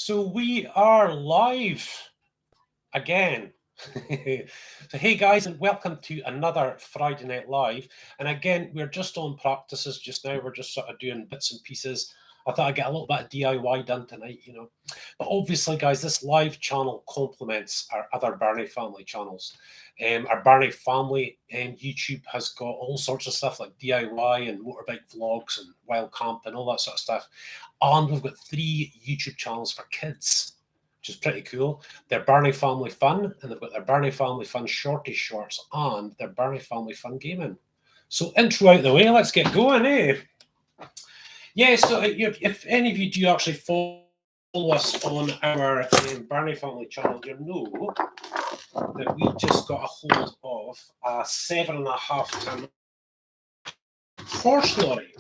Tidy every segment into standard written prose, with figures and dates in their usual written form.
So we are live again. So hey guys, and welcome to another Friday Night Live. And again, we're just on practices just now. We're just sort of doing bits and pieces. I thought I'd get a little bit of DIY done tonight, you know. But obviously, guys, this live channel complements our other Birnie Family channels. Our Birnie Family YouTube has got all sorts of stuff like DIY and motorbike vlogs and wild camp and all that sort of stuff. And we've got 3 YouTube channels for kids, which is pretty cool. They're Birnie Family Fun, and they've got their Birnie Family Fun Shorty shorts and their Birnie Family Fun gaming. So intro out the way, let's get going, eh? Yeah, so if any of you do actually follow us on our Birnie Family channel, you know that we just got a hold of a 7.5-ton horse lorry.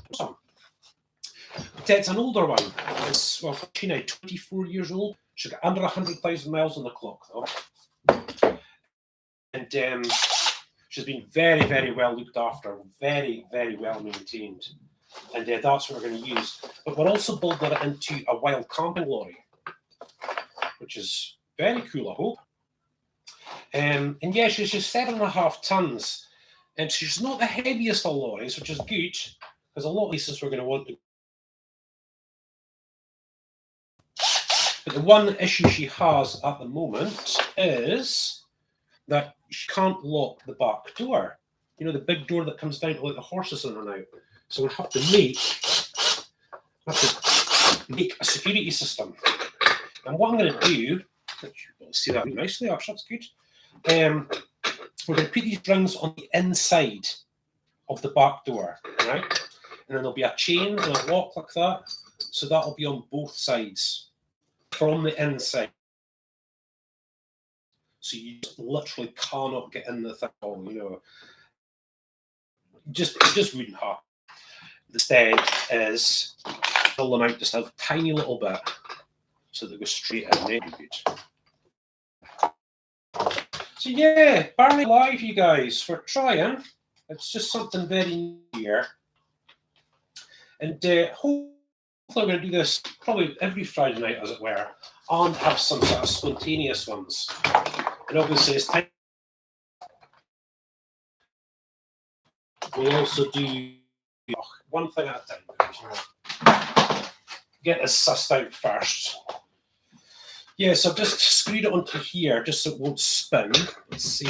It's an older one. It's, well, she's now 24 years old. She's got under 100,000 miles on the clock, though. And she's been very, very well looked after, very, very well maintained. And that's what we're going to use. But we're also building it into a wild camping lorry, which is very cool, I hope. And yeah, she's just 7.5 tons. And she's not the heaviest of lorries, which is good, because a lot of places we're going to want to. But the one issue she has at the moment is that she can't lock the back door. You know, the big door that comes down to let the horses in and out. So we have to make a security system. And what I'm going to do, which you'll see that really nicely, actually, that's good. We're going to put these rings on the inside of the back door, right? And then there'll be a chain and a lock like that. So that'll be on both sides from the inside. So you just literally cannot get in the thing, you know. It just wouldn't happen. Instead is pull them out just a tiny little bit so they go straight in. Very good. So yeah, Birnie Live, you guys, we're trying. It's just something very new here. And hopefully we're going to do this probably every Friday night, as it were, and have some sort of spontaneous ones. And obviously it's time. We also do one thing at a time. Get this sussed out first. Yeah, so I've just screwed it onto here just so it won't spin. Let's see.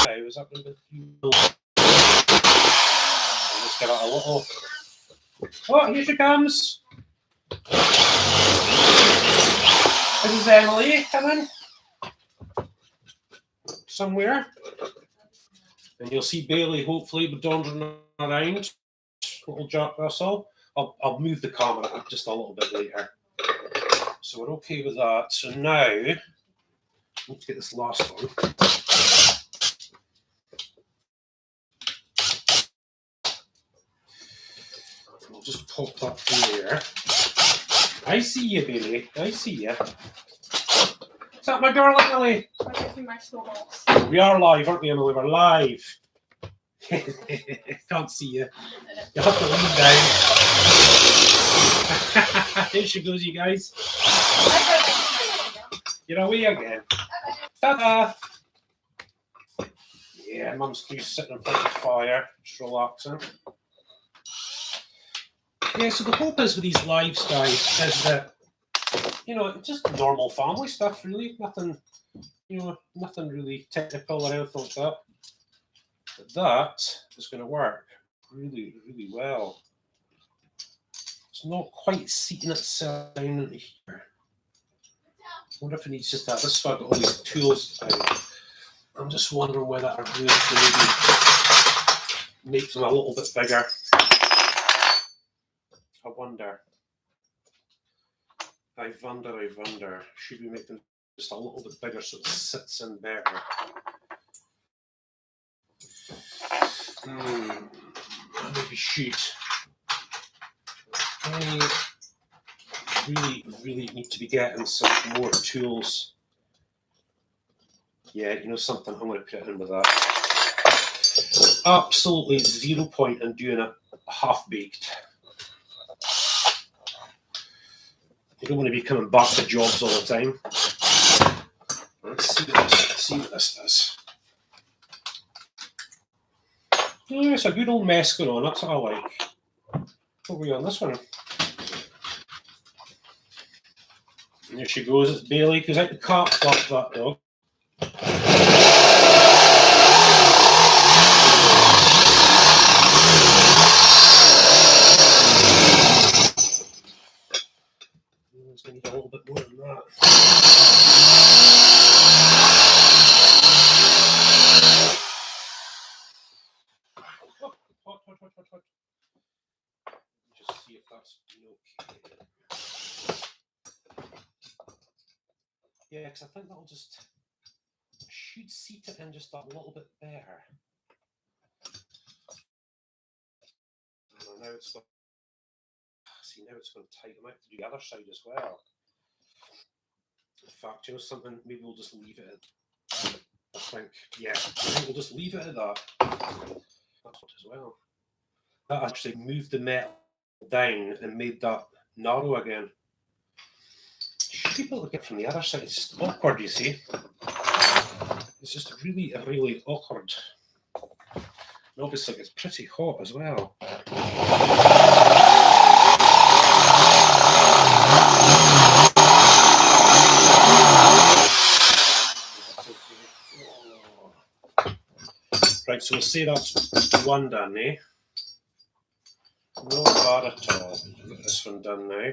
Okay, was that going to be? Let's give it a little. Oh, here she comes. This is Emily coming. Somewhere. And you'll see Bailey hopefully wandering around. Little Jack Russell. I'll move the camera up just a little bit later. So we're okay with that. So now, let's get this last one. We'll just pop that through there. I see you, Bailey. I see you. Is that my darling Emily? We are live, aren't we, Emily? We're live. Can't see you. You have to lean down. There she goes, you guys. You're away again. Ta-da! Yeah, Mum's just sitting in front of the fire, just relaxing. Yeah, so the hope is with these lives, guys, is that, you know, just normal family stuff, really. Nothing, you know, nothing really technical or anything like that. But that is going to work really, really well. It's not quite seating itself down into here. I wonder if it needs just that. This is why I've got all these tools out. I'm just wondering whether I really make them a little bit bigger. I wonder. I wonder. Should we make them just a little bit bigger so it sits in better? Maybe shoot. I really need to be getting some more tools. Yeah, you know something? I'm going to put it in with that. absolutely zero point in doing it half-baked. You don't want to be coming back to jobs all the time. Let's see what this does. Yeah, it's a good old mess going on. That's what I like. What are we on this one? And there she goes. It's Bailey. Goes out the car club, that dog. It's going to need a little bit more than that. Hot. Just see if that's okay. Yeah, because I think that'll just should seat it in just a little bit better. Now it's got. See, now it's going to tighten out to the other side as well. In fact, you know something? Maybe we'll just leave it at. I think we'll just leave it at that. That's as well. That actually moved the metal down and made that narrow again. People look at it from the other side. It's just awkward, you see. It's just really, really awkward. And obviously, it's pretty hot as well. Right, so we'll say that's one done, eh? Not bad at all. We've got this one done now.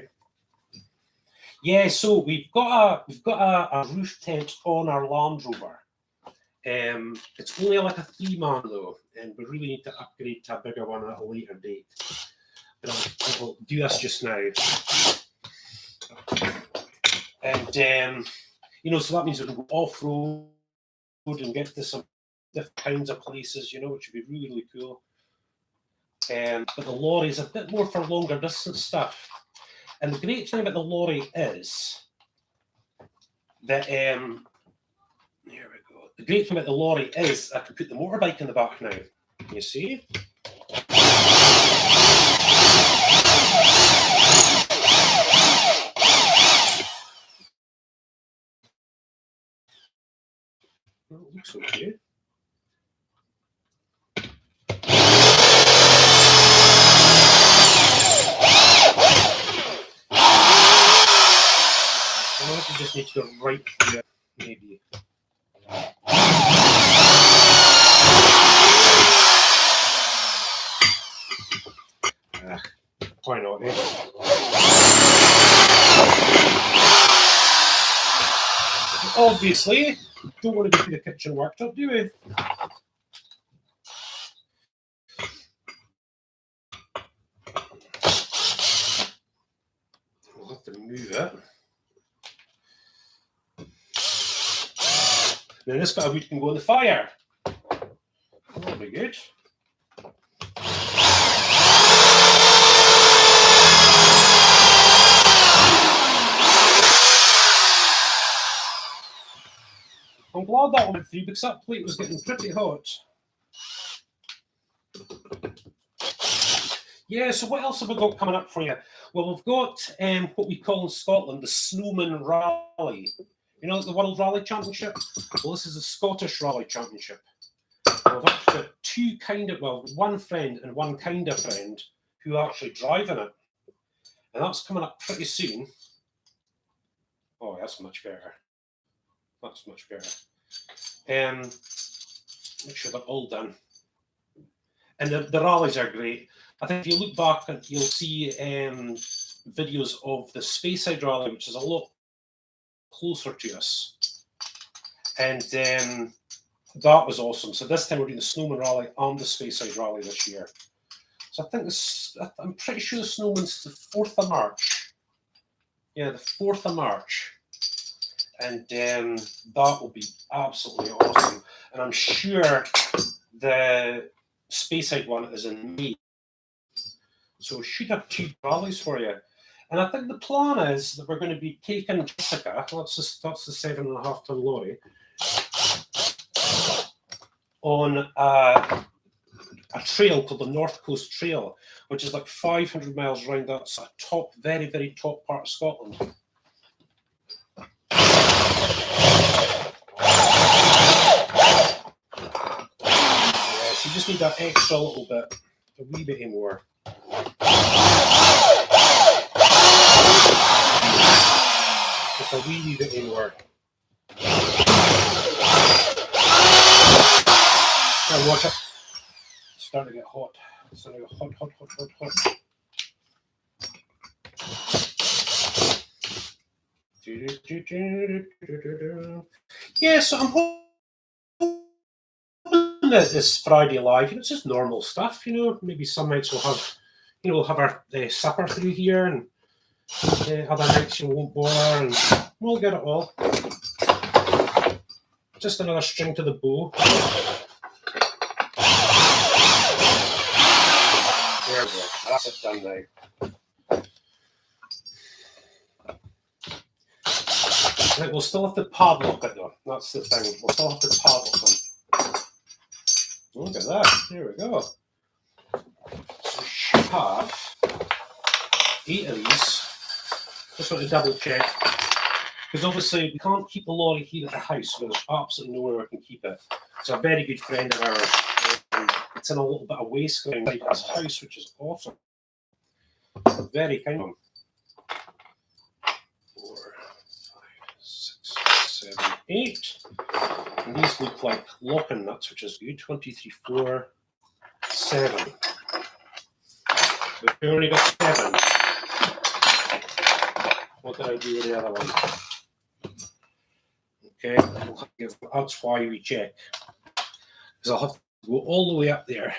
Yeah, so we've got a roof tent on our Land Rover. It's only like a 3-man though, and we really need to upgrade to a bigger one at a later date. But I'll do this just now. And you know, so that means we can go off-road and get to some different kinds of places, you know, which would be really, really cool. But the lorry is a bit more for longer distance stuff. And the great thing about the lorry is that, here we go. The great thing about the lorry is I can put the motorbike in the back now. You see? Well, it looks okay. I just need to go right here, maybe. Why not, eh? Obviously, don't want to go through the kitchen worktop, do we? We'll have to move it. Now this bit of wood can go in the fire. That'll be good. I'm glad that went through because that plate was getting pretty hot. Yeah, so what else have we got coming up for you? Well, we've got what we call in Scotland the Snowman Rally. You know, the World Rally Championship? Well, this is the Scottish Rally Championship. We've actually got two kind of, well, one friend and one kind of friend who are actually driving it. And that's coming up pretty soon. Oh, that's much better. That's much better. Make sure they're all done. And the rallies are great. I think if you look back, you'll see videos of the Speyside Rally, which is a lot closer to us. And that was awesome. So this time we're doing the Snowman Rally and the Speyside Rally this year. So I think I'm pretty sure the Snowman's the 4th of March. Yeah, the 4th of March. And that will be absolutely awesome. And I'm sure the Speyside one is in May. So we should have 2 rallies for you. And I think the plan is that we're going to be taking Jessica, that's the 7.5 ton lorry, on a trail called the North Coast Trail, which is like 500 miles around that sort of top, very, very top part of Scotland. Yeah, so you just need that extra little bit, a wee bit more. Just a wee bit more. Now watch it. It's starting to get hot. It's starting to get hot, hot, hot, hot, hot. Yeah, so I'm hoping that this Friday Live, it's just normal stuff, maybe some nights we'll have, we'll have our supper through here, and other nights you won't bother, and we'll get it all. Just another string to the bow. There we go. That's it done now. Right, we'll still have to padlock it though. That's the thing. We'll still have to padlock them. Look at that. There we go. So we should have 8 of these. Just want to double check. Because obviously we can't keep the lorry here at the house. There's absolutely nowhere we can keep it. It's a very good friend of ours. It's in a little bit of waste ground inside his house, which is awesome. Very kind of him. 4, 5, 6, 7, 8. And these look like locking nuts, which is good. 1, 2, 3, 4, 7. We've only got 7. What did I do with the other one? Okay, that's why we check. Because I'll have to go all the way up there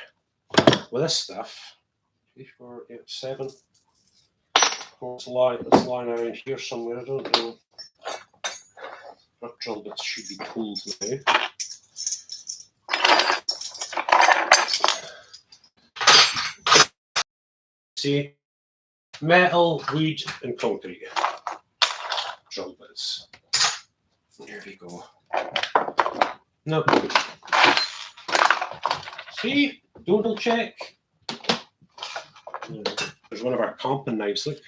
with this stuff. 3, 4, 8, 7. It's lying around here somewhere. I don't know. Our drill bits should be cooled now. See, metal, wood, and concrete drill bits. There we go. No. See, double check. There's one of our camping knives. Look.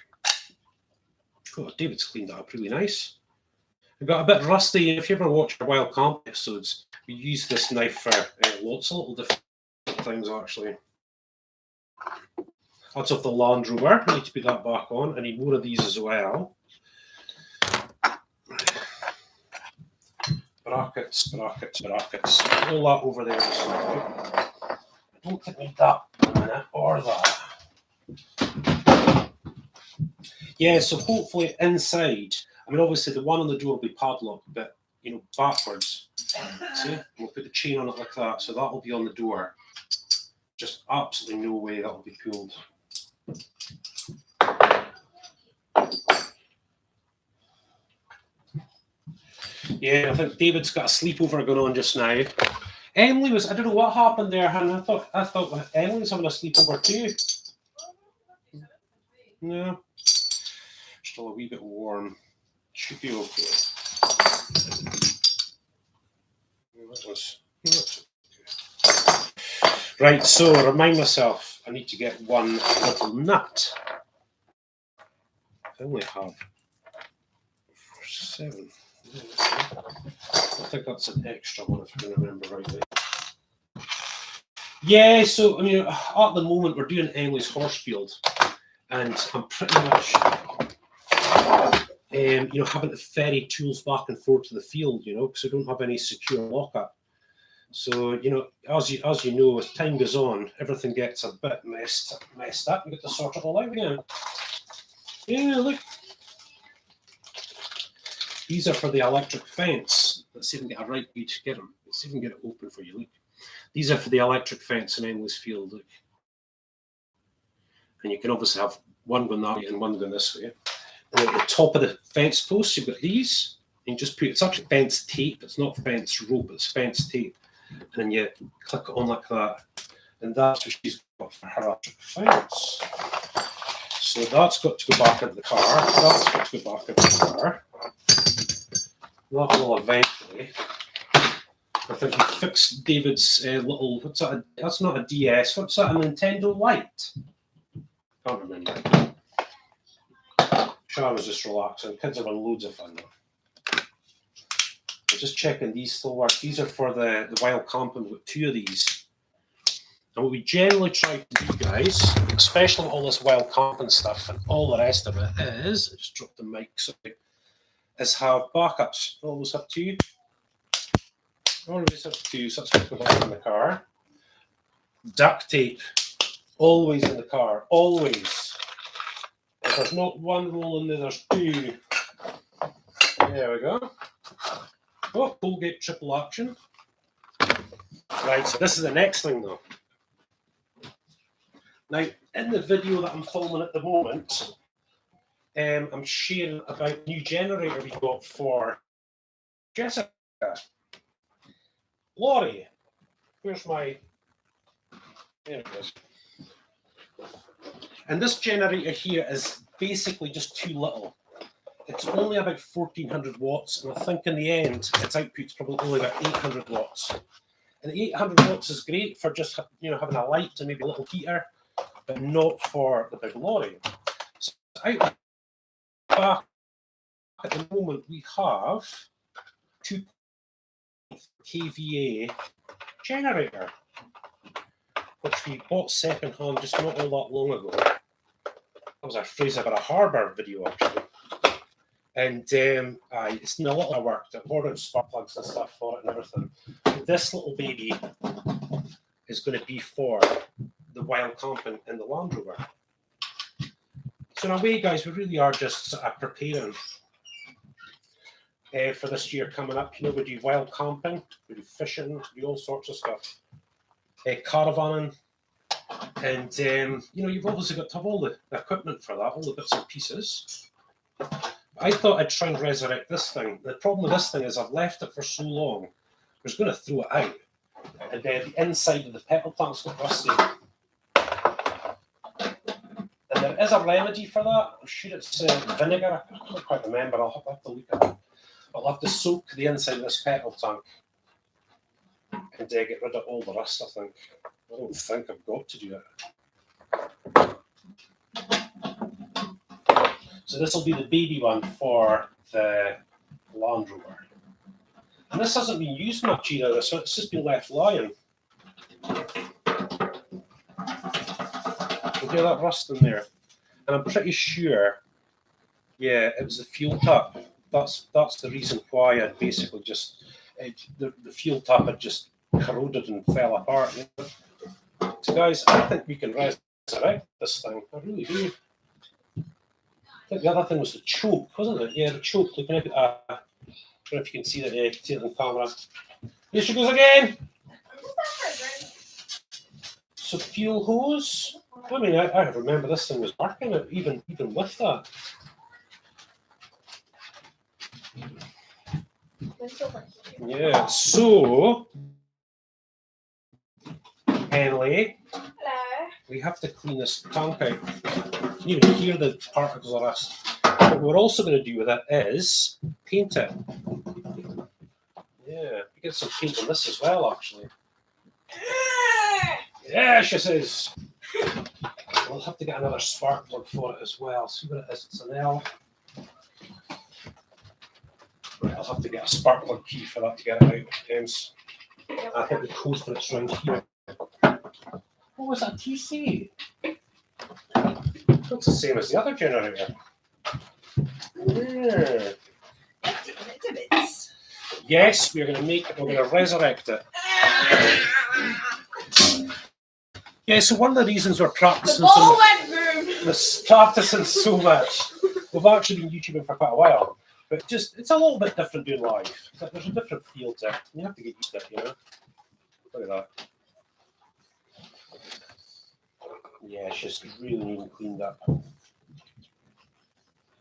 Oh, David's cleaned that up really nice. It got a bit rusty. If you ever watch our Wild Camp episodes, we use this knife for lots of little different things, actually. That's off the Land Rover. I need to put that back on. I need more of these as well. Brackets, brackets, brackets. All that over there. I don't think we need that in a minute, or that. Yeah, so hopefully inside, I mean, obviously the one on the door will be padlocked, but, backwards. See? We'll put the chain on it like that, so that'll be on the door. Just absolutely no way that'll be pulled. Yeah, I think David's got a sleepover going on just now. Emily was, I don't know what happened there, hon. I thought Emily was having a sleepover too. No. Still a wee bit warm. Should be okay. Right, so remind myself, I need to get one little nut. I only have 7. I think that's an extra one if I can remember rightly. Yeah, so I mean, at the moment we're doing Emily's horse field, and I'm pretty much, having to ferry tools back and forth to the field, because I don't have any secure lockup. So, as you know, as time goes on, everything gets a bit messed up. We get to sort it all out again. Yeah, look. These are for the electric fence. Let's see if we can get a right way to get them. Let's see if we can get it open for you. Look. These are for the electric fence in Emily's field. Look. And you can obviously have one going that way and one going this way. And at the top of the fence posts, you've got these. And you just put, it's actually fence tape. It's not fence rope, it's fence tape. And then you click it on like that. And that's what she's got for her electric fence. So that's got to go back into the car. That's got to go back into the car. That will eventually I think he fixed David's little, what's that? That's not a DS. What's that? A Nintendo Lite? Can't remember. Sean was just relaxing. Kids are having loads of fun. I'm just checking these still work. These are for the wild camping. We've got 2 of these. And what we generally try to do, guys, especially all this wild camping stuff and all the rest of it, is, I just dropped the mic, sorry, is have backups. Always have 2. Always have 2, so that's what we have in the car. Duct tape, always in the car, always. If there's not 1 roll in there, there's 2. There we go. Oh, Colgate triple action. Right, so this is the next thing though. Now, in the video that I'm filming at the moment, I'm sharing about a new generator we got for Jessica. Laurie, where's my... There it is. And this generator here is basically just too little. It's only about 1400 watts, and I think in the end, its output's probably only about 800 watts. And 800 watts is great for just, you know, having a light and maybe a little heater, but not for the big lorry. So out back at the moment, we have 2 kVA generator, which we bought second hand just not all that long ago. That was our Fraser Harbour video actually. And it's been a lot of work. I've ordered spark plugs and stuff for it and everything. And this little baby is going to be for the wild camping in the Land Rover. So in a way, guys, we really are just sort of preparing for this year coming up. You know, we do wild camping, we do fishing, we do all sorts of stuff. Caravanning. And, you know, you've obviously got to have all the equipment for that, all the bits and pieces. I thought I'd try and resurrect this thing. The problem with this thing is I've left it for so long, I was going to throw it out. And then the inside of the petrol tank's got rusty. And there is a remedy for that. I'm sure it's vinegar. I can't quite remember. I'll have to look at it. I'll have to soak the inside of this petrol tank and get rid of all the rust, I think. I don't think I've got to do it. So this will be the baby one for the Land Rover. And this hasn't been used much either, so it's just been left lying. You hear that rust in there? And I'm pretty sure, yeah, it was the fuel tap. That's the reason why I basically just, the fuel tap had just corroded and fell apart. You know? So guys, I think we can resurrect this thing. I really do. I think the other thing was the choke, wasn't it? Yeah, the choke. Looking at it, I don't know if you can see that. Yeah, you can see it on camera. Here she goes again. So fuel hose. I mean, I remember this thing was working, even with that. Yeah. So, Henley. Hello. We have to clean this tank out. You can even hear the particles of rust. What we're also going to do with it is paint it. Yeah, we get some paint on this as well, actually. Yeah, she says. We'll have to get another spark plug for it as well. See what it is. It's an L. Right, I'll have to get a spark plug key for that to get it out. James. I think the code for it's right here. What was that TC? Looks the same as the other generator. Yeah. Yes, we're going to make it. We're going to resurrect it. Yeah, so one of the reasons we're practicing so much, we've actually been YouTubing for quite a while, but just it's a little bit different doing live. There's a different feel to it. You have to get used to it, you know. Look at that. Yeah, it's just really neat and cleaned up. But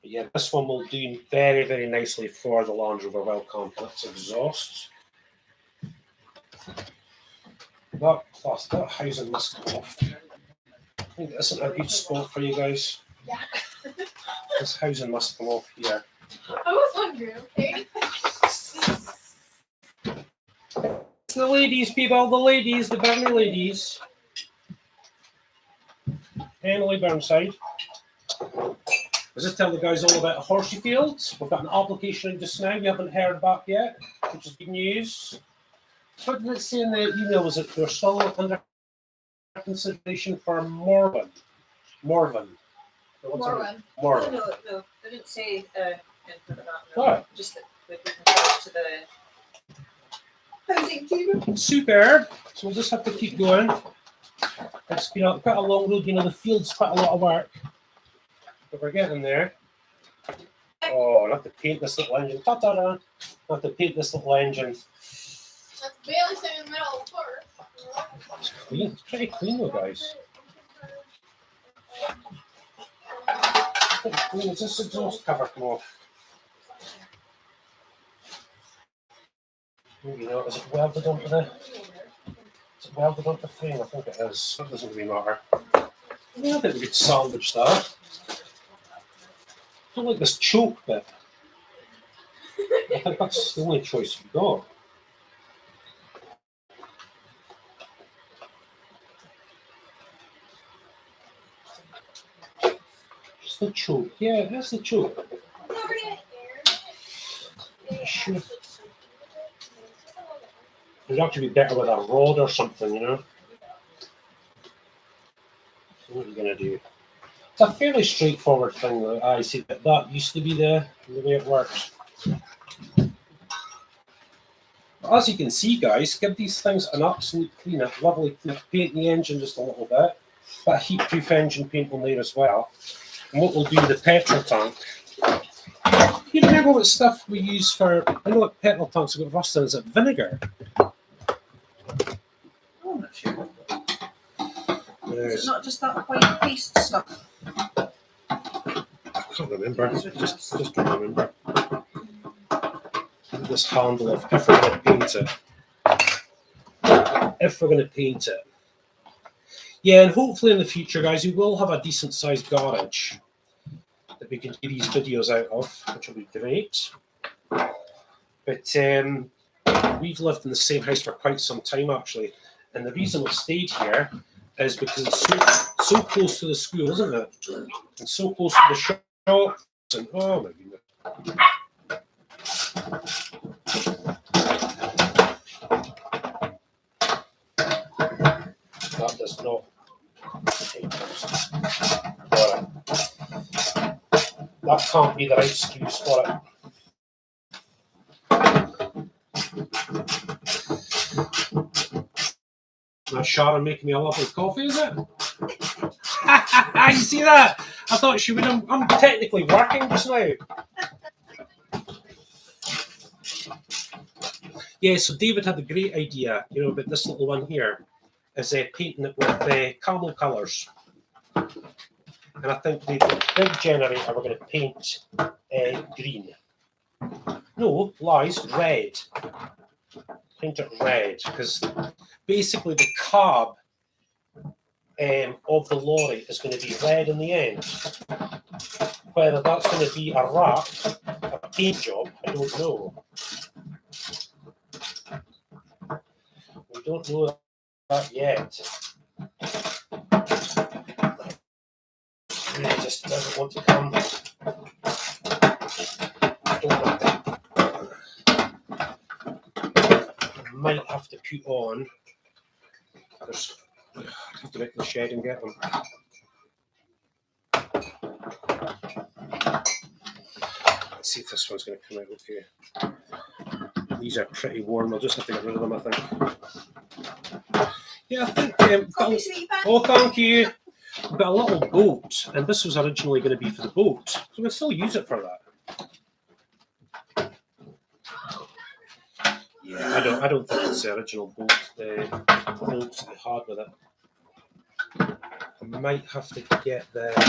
yeah, this one will do very, very nicely for the Land Rover Wild Complex exhaust. That housing must come off. I think this isn't a good spot for you guys. Yeah. This housing must come off here. I was hungry, okay? the ladies, people, the ladies, the Birnie ladies. Emily Burnside. I was just telling the guys all about Horsey Fields. We've got an application in just now. We haven't heard back yet, which is good news. What did it say in the email? Was it they're still under consideration for Morven? Morven. Morven. No, they didn't say anything about that. No. What? Just that we can go to the housing team. Superb. So we'll just have to keep going. It's been quite a long road. You know, the field's quite a lot of work. But we're getting there. Oh, I have to paint this little engine. Ta-da-da. I have to paint this little engine. That's barely sitting in the middle of the court. It's clean. It's pretty clean though, guys. Pretty clean. Is this exhaust cover come off? Maybe not. Is it welded onto the... Is it welded onto the frame? I think it is. That doesn't really matter. Yeah, I think we could salvage that. I don't like this choke bit. I think that's the only choice we've got. Just the choke. Yeah, that's the choke. Sure. It'd actually be better with a rod or something, you know? So what are you going to do? It's a fairly straightforward thing, though. I see that used to be the way it works. But as you can see, guys, give these things an absolute clean up, lovely clean up. Paint the engine just a little bit. Bit of heat-proof engine paint on there as well. And what we'll do with the petrol tank. You remember what stuff we use for? I know what petrol tanks have got rust in. Is it vinegar? Oh, I'm not sure. Is it not just that white paste stuff? I can't remember. Just don't remember. This handle of if we're going to paint it. If we're going to paint it. Yeah, and hopefully in the future, guys, we will have a decent sized garage that we can do these videos out of, which will be great. But we've lived in the same house for quite some time, actually. And the reason we've stayed here is because it's so close to the school, isn't it? And so close to the shops. And oh my goodness. That does not. Alright. That can't be the right excuse for it. Now Sharon making me a lovely coffee, is it? You see that? I thought she would. I'm technically working just now. Yeah, so David had a great idea, you know, about this little one here, is painting it with camel colours. And I think the big generator we're going to paint green. No, lies, red. Paint it red, because basically the cab of the lorry is going to be red in the end. Whether that's going to be a wrap, a paint job, I don't know. We don't know that yet. Really just doesn't want to come. I don't want to. I might have to put on. I have to get to the shed and get them. Let's see if this one's going to come out okay. These are pretty warm. I'll just have to get rid of them, I think. Yeah, I think. Oh, thank you. We've got a little boat, and this was originally going to be for the boat, so we'll still use it for that. Yeah, I don't think it's the original boat. The bolts that they had with it. I might have to get there's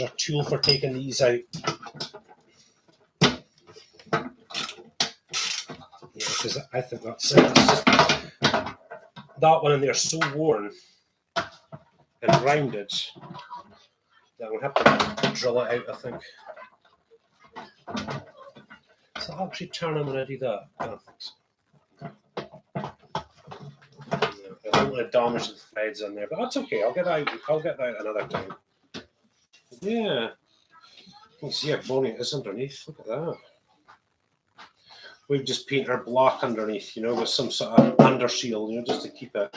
a tool for taking these out. Yeah, because I think that's it. It's just, that one in there is so worn and rounded that we'll have to drill it out, I think. So I'll actually turn on when I do that. I don't think so. accidentally damaged the threads in there, but that's okay. I'll get that out. I'll get that out another time. Yeah. You can see how bony it is underneath. Look at that. We've just painted her black underneath, you know, with some sort of underseal, you know, just to keep it.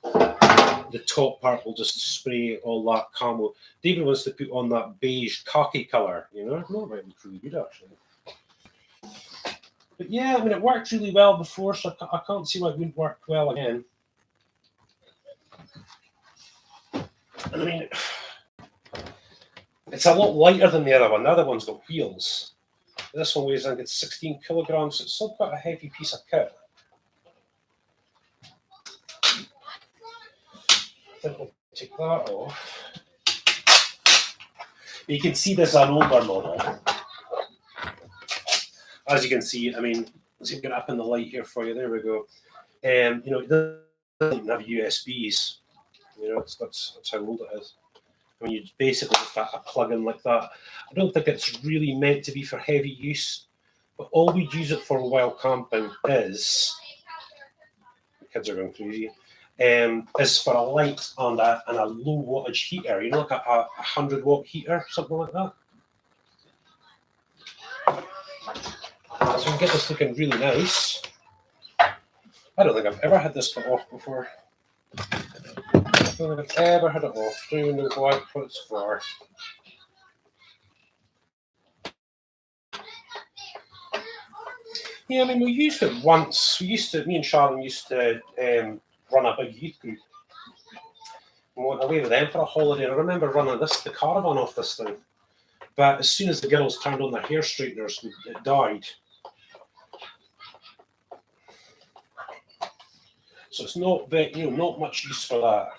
The top part will just spray all that camo. David wants to put on that beige khaki colour, you know. No, it might look really good actually. But yeah, I mean, it worked really well before, so I can't see why it wouldn't work well again. I mean, it's a lot lighter than the other one. The other one's got wheels. This one weighs, I think it's 16 kilograms, so it's still quite a heavy piece of kit. I think we'll take that off. You can see this is an older model. As you can see, I mean, let's get it up in the light here for you. There we go. You know, it doesn't even have USBs. You know, that's how old it is. I mean, you basically just have a plug-in like that. I don't think it's really meant to be for heavy use, but all we'd use it for while camping is, the kids are going crazy, is for a light and a low wattage heater, you know, like a 100-watt heater, something like that. So we can get this looking really nice. I don't think I've ever had this put off before. I don't think I've ever had it off. Don't even know what it's for. Yeah, I mean, we used it once. Me and Sharon used to run a big youth group. We went away with them for a holiday. I remember running the caravan off this thing. But as soon as the girls turned on their hair straighteners, it died. So it's not very, you know, not much use for that.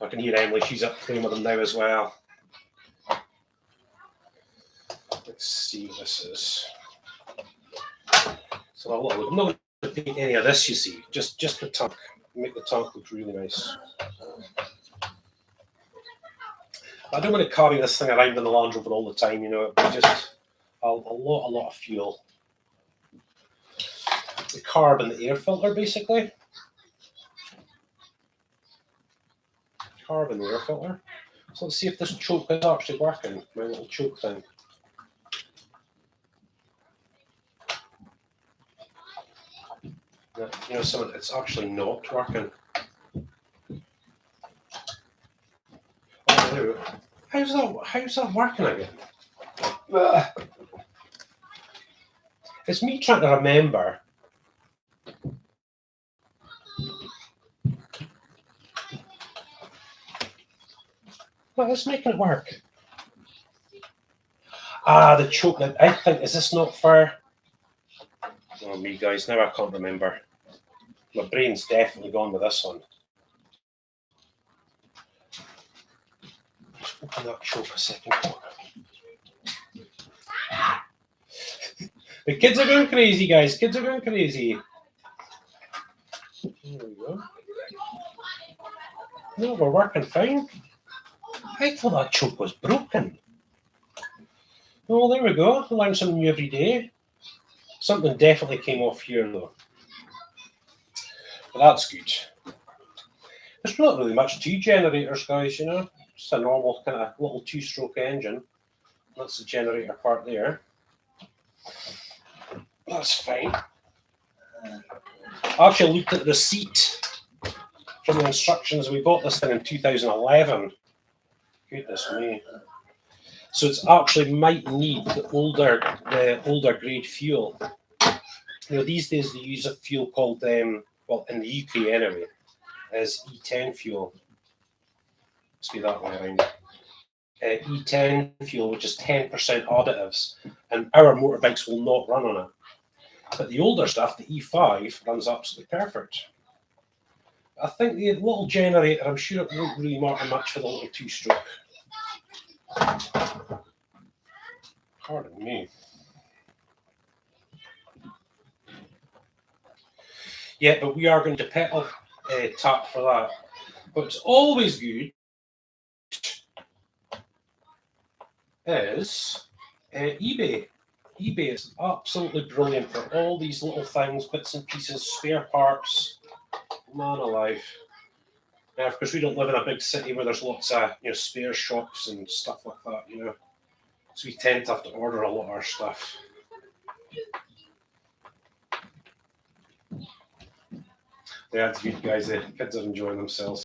I can hear Emily, she's up playing with them now as well. Let's see what this is. So I'm not going to paint any of this, you see, just the tank. Make the tank look really nice. I don't want to carry this thing around in the Land Rover all the time, you know, it's just a lot of fuel. The carb and the air filter, basically. Carb and the air filter. So let's see if this choke is actually working, my little choke thing. You know, so it's actually not working. Oh, how's that working again? It's me trying to remember. Well, it's making it work. Ah, the choke. I think, is this not for... Oh, me, guys, now I can't remember. My brain's definitely gone with this one. Just open that choke a second. The kids are going crazy, guys. Kids are going crazy. There we go. No, we're working fine. I thought that choke was broken. Oh, there we go. I learn something new every day. Something definitely came off here, though. But that's good. There's not really much to generators, guys, you know. Just a normal kind of little two-stroke engine. That's the generator part there. That's fine. I actually looked at the receipt from the instructions. We bought this thing in 2011. Goodness me. So it's actually might need the older grade fuel. You know, these days they use a fuel called, well, in the UK anyway, is E10 fuel. Let's be that way around. E10 fuel, which is 10% additives, and our motorbikes will not run on it. But the older stuff, the E5, runs absolutely perfect. I think the little generator, I'm sure it won't really matter much for the little two-stroke. Pardon me. Yeah, but we are going to pedal tap for that. But it's always good is eBay. eBay is absolutely brilliant for all these little things, bits and pieces, spare parts. Man alive. Now, of course, we don't live in a big city where there's lots of spare shops and stuff like that. So we tend to have to order a lot of our stuff. That's good, guys. The kids are enjoying themselves.